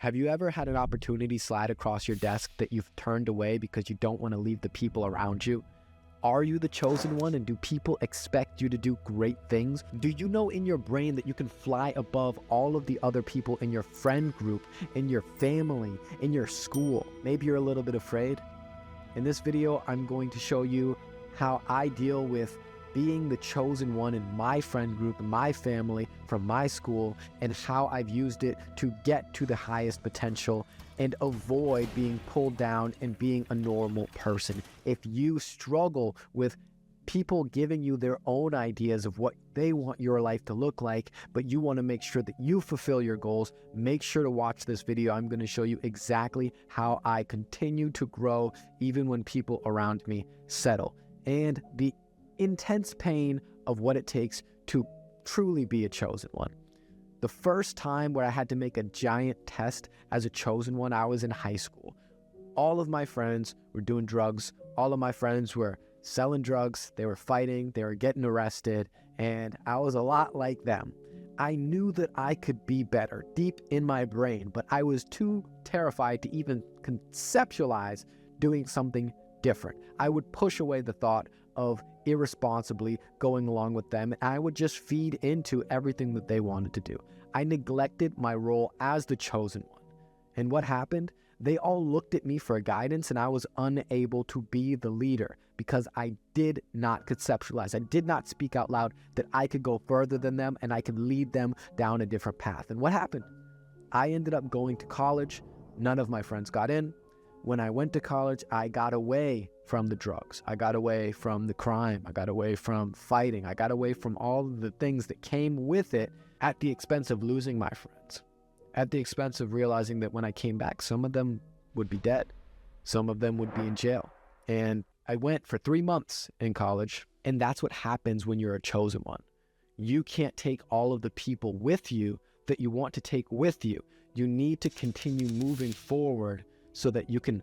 Have you ever had an opportunity slide across your desk that you've turned away because you don't want to leave the people around you? Are you the chosen one, and do people expect you to do great things? Do you know in your brain that you can fly above all of the other people in your friend group, in your family, in your school? Maybe you're a little bit afraid. In this video, I'm going to show you how I deal with being the chosen one in my friend group, my family, from my school, and how I've used it to get to the highest potential and avoid being pulled down and being a normal person. If you struggle with people giving you their own ideas of what they want your life to look like, but you want to make sure that you fulfill your goals, make sure to watch this video. I'm going to show you exactly how I continue to grow even when people around me settle, and the intense pain of what it takes to truly be a chosen one. The first time where I had to make a giant test as a chosen one, I was in high school. All of my friends were doing drugs. All of my friends were selling drugs. They were fighting. They were getting arrested. And I was a lot like them. I knew that I could be better deep in my brain, but I was too terrified to even conceptualize doing something different. I would push away the thought of irresponsibly going along with them, and I would just feed into everything that they wanted to do. I neglected my role as the chosen one. And what happened? They all looked at me for guidance, and I was unable to be the leader because I did not conceptualize. I did not speak out loud that I could go further than them and I could lead them down a different path. And what happened? I ended up going to college. None of my friends got in. When I went to college, I got away from the drugs. I got away from the crime. I got away from fighting. I got away from all of the things that came with it at the expense of losing my friends, at the expense of realizing that when I came back, some of them would be dead. Some of them would be in jail. And I went for 3 months in college, and that's what happens when you're a chosen one. You can't take all of the people with you that you want to take with you. You need to continue moving forward so that you can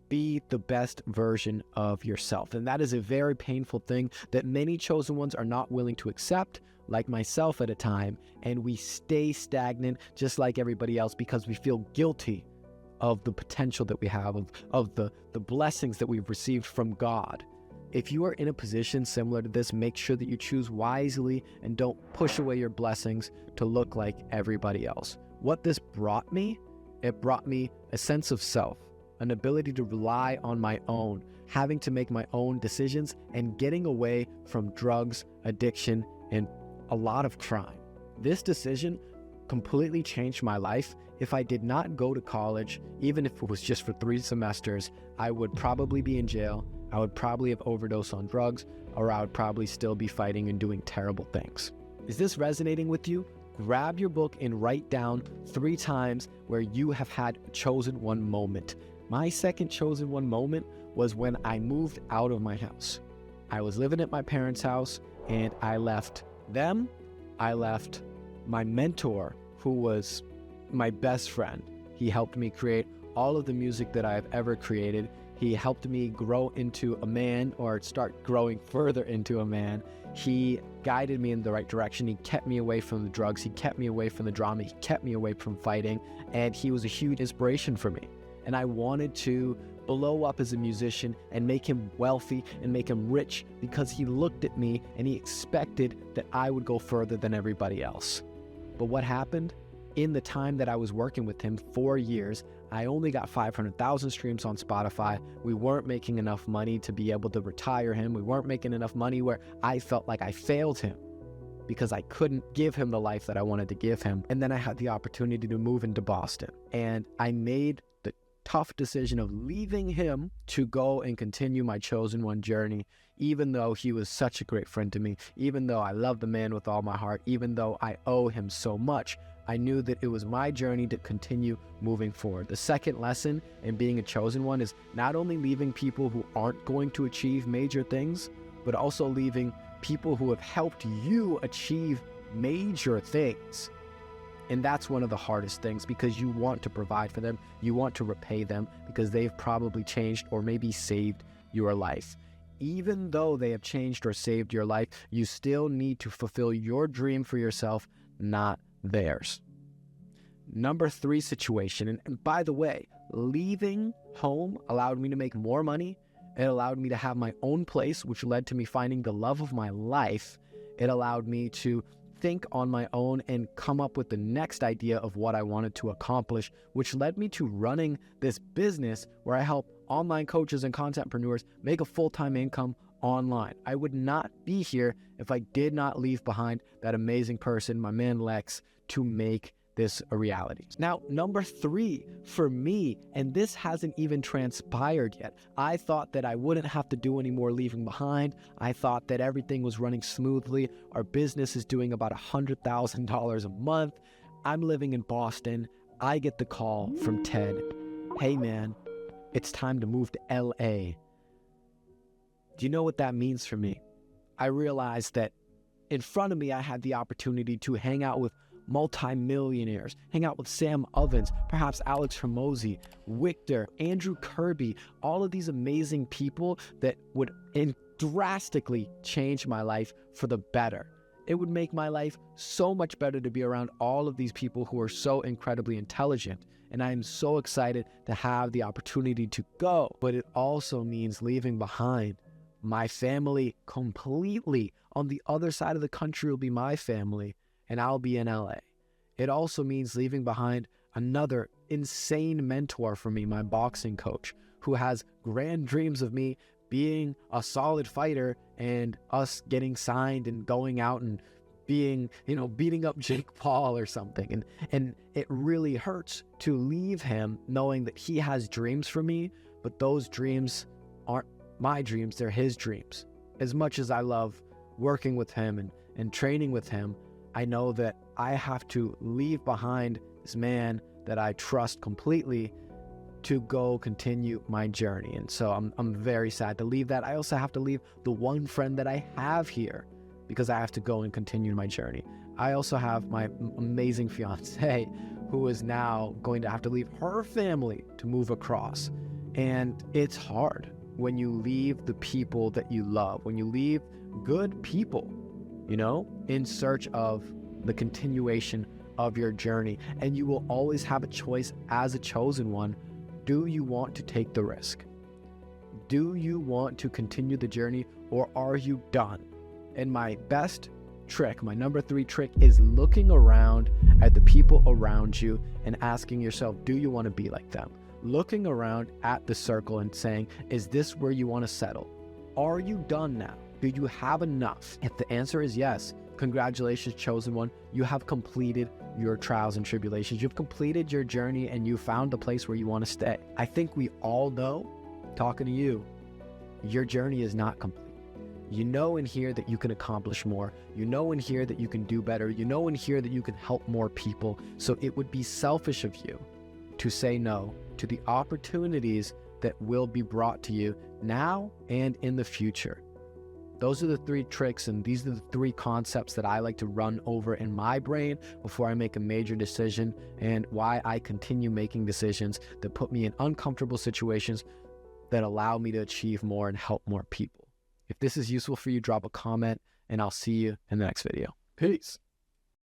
be the best version of yourself. And that is a very painful thing that many chosen ones are not willing to accept, like myself at a time, and we stay stagnant just like everybody else because we feel guilty of the potential that we have, of the blessings that we've received from God. If you are in a position similar to this, make sure that you choose wisely and don't push away your blessings to look like everybody else. What this brought me, it brought me a sense of self, an ability to rely on my own, having to make my own decisions, and getting away from drugs, addiction, and a lot of crime. This decision completely changed my life. If I did not go to college, even if it was just for 3 semesters, I would probably be in jail. I would probably have overdosed on drugs, or I would probably still be fighting and doing terrible things. Is this resonating with you? Grab your book and write down 3 times where you have had a chosen one moment. My second chosen one moment was when I moved out of my house. I was living at my parents' house, and I left them. I left my mentor, who was my best friend. He helped me create all of the music that I've ever created. He helped me grow into a man, or start growing further into a man. He guided me in the right direction. He kept me away from the drugs. He kept me away from the drama. He kept me away from fighting. And he was a huge inspiration for me. And I wanted to blow up as a musician and make him wealthy and make him rich because he looked at me and he expected that I would go further than everybody else. But what happened? In the time that I was working with him, 4 years, I only got 500,000 streams on Spotify. We weren't making enough money to be able to retire him. We weren't making enough money where I felt like I failed him because I couldn't give him the life that I wanted to give him. And then I had the opportunity to move into Boston, and I made the tough decision of leaving him to go and continue my chosen one journey, even though he was such a great friend to me, even though I love the man with all my heart, even though I owe him so much. I knew that it was my journey to continue moving forward. The second lesson in being a chosen one is not only leaving people who aren't going to achieve major things, but also leaving people who have helped you achieve major things. And that's one of the hardest things, because you want to provide for them. You want to repay them because they've probably changed or maybe saved your life. Even though they have changed or saved your life, you still need to fulfill your dream for yourself, not theirs. number 3 situation. And by the way, leaving home allowed me to make more money. It allowed me to have my own place, which led to me finding the love of my life. It allowed me to think on my own and come up with the next idea of what I wanted to accomplish, which led me to running this business where I help online coaches and contentpreneurs make a full-time income online. I would not be here if I did not leave behind that amazing person, my man Lex, to make this a reality. Now, number 3 for me, and this hasn't even transpired yet. I thought that I wouldn't have to do any more leaving behind. I thought that everything was running smoothly. Our business is doing about $100,000 a month. I'm living in Boston. I get the call from Ted. Hey man, it's time to move to LA. Do you know what that means for me? I realized that in front of me, I had the opportunity to hang out with multi-millionaires, hang out with Sam Ovens, perhaps Alex Hormozi, Victor, Andrew Kirby, all of these amazing people that would drastically change my life for the better. It would make my life so much better to be around all of these people who are so incredibly intelligent. And I am so excited to have the opportunity to go. But it also means leaving behind my family completely. On the other side of the country will be my family, and I'll be in LA. It also means leaving behind another insane mentor for me, my boxing coach, who has grand dreams of me being a solid fighter and us getting signed and going out and being, beating up Jake Paul or something. And it really hurts to leave him knowing that he has dreams for me, but those dreams aren't my dreams, they're his dreams. As much as I love working with him and training with him, I know that I have to leave behind this man that I trust completely to go continue my journey. And so I'm very sad to leave that. I also have to leave the one friend that I have here because I have to go and continue my journey. I also have my amazing fiance who is now going to have to leave her family to move across. And it's hard when you leave the people that you love, when you leave good people, in search of the continuation of your journey. And you will always have a choice as a chosen one. Do you want to take the risk? Do you want to continue the journey, or are you done? And my best trick, my number 3 trick, is looking around at the people around you and asking yourself, do you want to be like them? Looking around at the circle and saying, is this where you want to settle? Are you done now? Do you have enough? If the answer is yes, congratulations, chosen one. You have completed your trials and tribulations. You've completed your journey and you found the place where you want to stay. I think we all know, talking to you, your journey is not complete. You know in here that you can accomplish more. You know in here that you can do better. You know in here that you can help more people. So it would be selfish of you to say no to the opportunities that will be brought to you now and in the future. Those are the 3 tricks, and these are the 3 concepts that I like to run over in my brain before I make a major decision, and why I continue making decisions that put me in uncomfortable situations that allow me to achieve more and help more people. If this is useful for you, drop a comment, and I'll see you in the next video. Peace.